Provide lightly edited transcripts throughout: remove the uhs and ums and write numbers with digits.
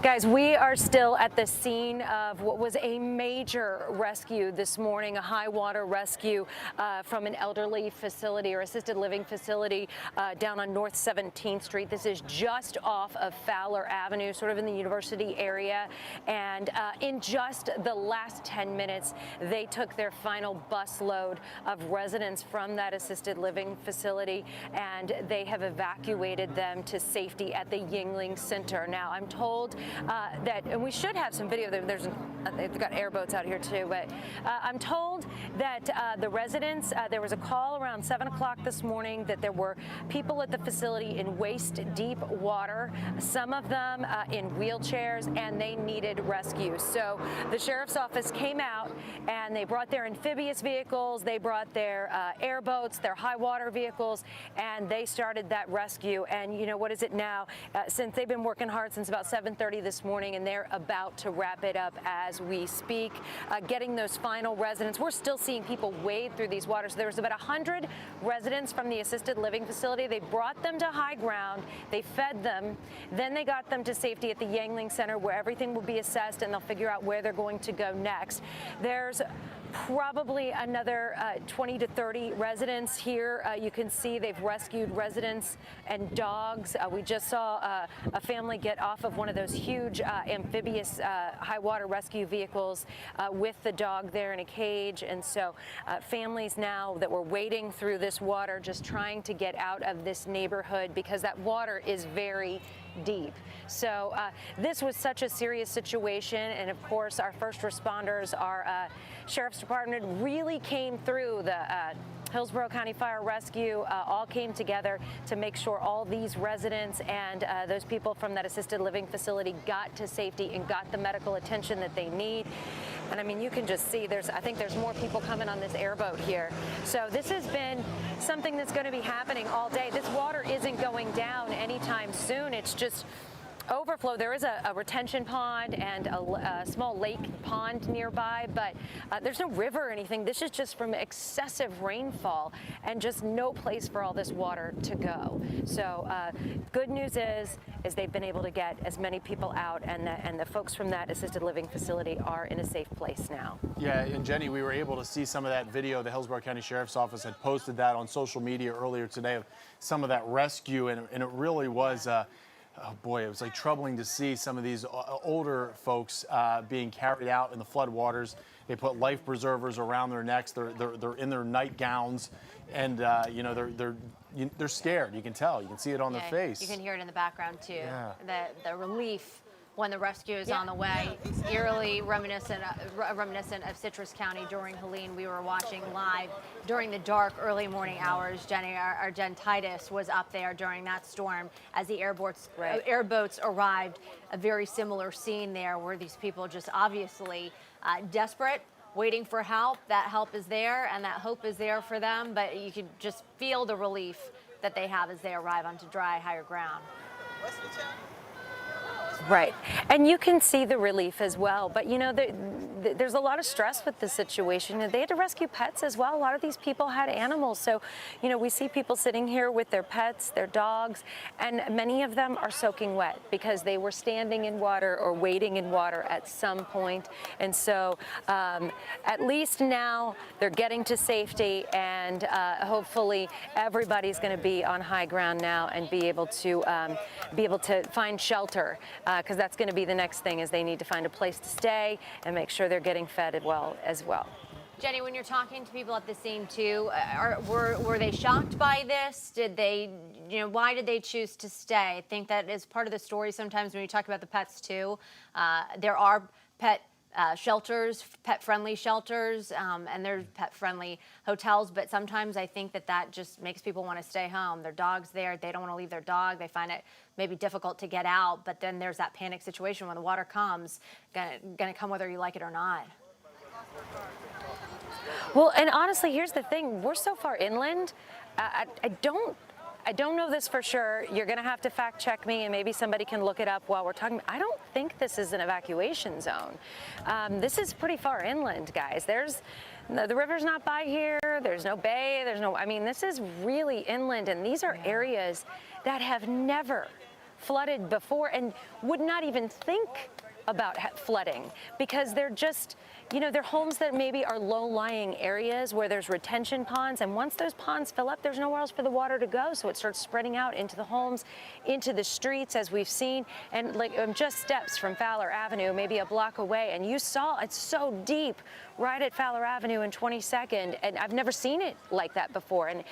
Guys, we are still at the scene of what was a major rescue this morning, a high water rescue from an elderly facility or assisted living facility down on North 17th Street. This is just off of Fowler Avenue, sort of in the university area. And in just the last 10 minutes, they took their final busload of residents from that assisted living facility, and they have evacuated them to safety at the Yuengling Center. Now, I'm told that, and we should have some video. They've got airboats out here too, but I'm told that the residents, there was a call around 7 o'clock this morning that there were people at the facility in waist-deep water, some of them in wheelchairs, and they needed rescue. So the sheriff's office came out and they brought their amphibious vehicles, they brought their airboats, their high water vehicles, and they started that rescue. And you know, what is it now? Since they've been working hard since about 7:30 this morning, and they're about to wrap it up as we speak, getting those final residents. We're still seeing people wade through these waters. There was about 100 residents from the assisted living facility. They brought them to high ground, they fed them, then they got them to safety at the Yuengling Center, where everything will be assessed and they'll figure out where they're going to go next. There's probably another 20 to 30 residents here. You can see they've rescued residents and dogs. We just saw a family get off of one of those huge amphibious high water rescue vehicles with the dog there in a cage. And so families now that were wading through this water, just trying to get out of this neighborhood because that water is very deep. So this was such a serious situation, and of course our first responders, our Sheriff's Department really came through. The Hillsborough County Fire Rescue all came together to make sure all these residents and those people from that assisted living facility got to safety and got the medical attention that they need. And I mean, you can just see I think there's more people coming on this airboat here. So this has been something that's going to be happening all day. This water isn't going down anytime soon. It's just overflow. There is a retention pond and a small lake pond nearby, but there's no river or anything. This is just from excessive rainfall and just no place for all this water to go. So good news is they've been able to get as many people out, and the folks from that assisted living facility are in a safe place now. Yeah, and Jenny, we were able to see some of that video. The Hillsborough County Sheriff's Office had posted that on social media earlier today of some of that rescue, and it really was oh boy, it was like troubling to see some of these older folks being carried out in the floodwaters. They put life preservers around their necks. They're in their nightgowns, and you know, they're scared. You can tell. You can see it on their face. You can hear it in the background too. Yeah. The relief when the rescue is on the way. It's eerily reminiscent of Citrus County during Helene. We were watching live during the dark early morning hours. Jenny, our Jen Titus was up there during that storm as the airboats arrived. A very similar scene there where these people just obviously desperate, waiting for help. That help is there and that hope is there for them, but you can just feel the relief that they have as they arrive onto dry, higher ground. Right. And you can see the relief as well. But, you know, there's a lot of stress with the situation. They had to rescue pets as well. A lot of these people had animals. So, you know, we see people sitting here with their pets, their dogs, and many of them are soaking wet because they were standing in water or wading in water at some point. And so at least now they're getting to safety, and hopefully everybody's going to be on high ground now and be able to find shelter. Because that's going to be the next thing, is they need to find a place to stay and make sure they're getting fed as well. Jenny, when you're talking to people at the scene too, were they shocked by this? Did they, you know, why did they choose to stay? I think that is part of the story sometimes when you talk about the pets too. There are pet shelters, pet-friendly shelters, and there's pet-friendly hotels, but sometimes I think that just makes people want to stay home. Their dog's there, they don't want to leave their dog, they find it maybe difficult to get out, but then there's that panic situation when the water comes, gonna come whether you like it or not. Well, and honestly, here's the thing, we're so far inland, I don't know this for sure. You're going to have to fact check me, and maybe somebody can look it up while we're talking. I don't think this is an evacuation zone. This is pretty far inland, guys. The river's not by here. There's no bay. I mean, this is really inland, and these are areas that have never flooded before and would not even think about flooding because they're just, they're homes that maybe are low-lying areas where there's retention ponds, and once those ponds fill up, there's nowhere else for the water to go, so it starts spreading out into the homes, into the streets, as we've seen, and like just steps from Fowler Avenue, maybe a block away, and you saw it's so deep right at Fowler Avenue and 22nd, and I've never seen it like that before, and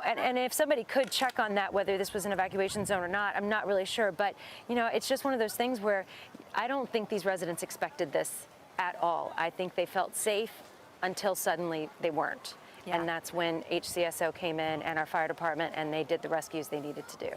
and if somebody could check on that, whether this was an evacuation zone or not, I'm not really sure. But, it's just one of those things where I don't think these residents expected this at all. I think they felt safe until suddenly they weren't. Yeah. And that's when HCSO came in and our fire department, and they did the rescues they needed to do.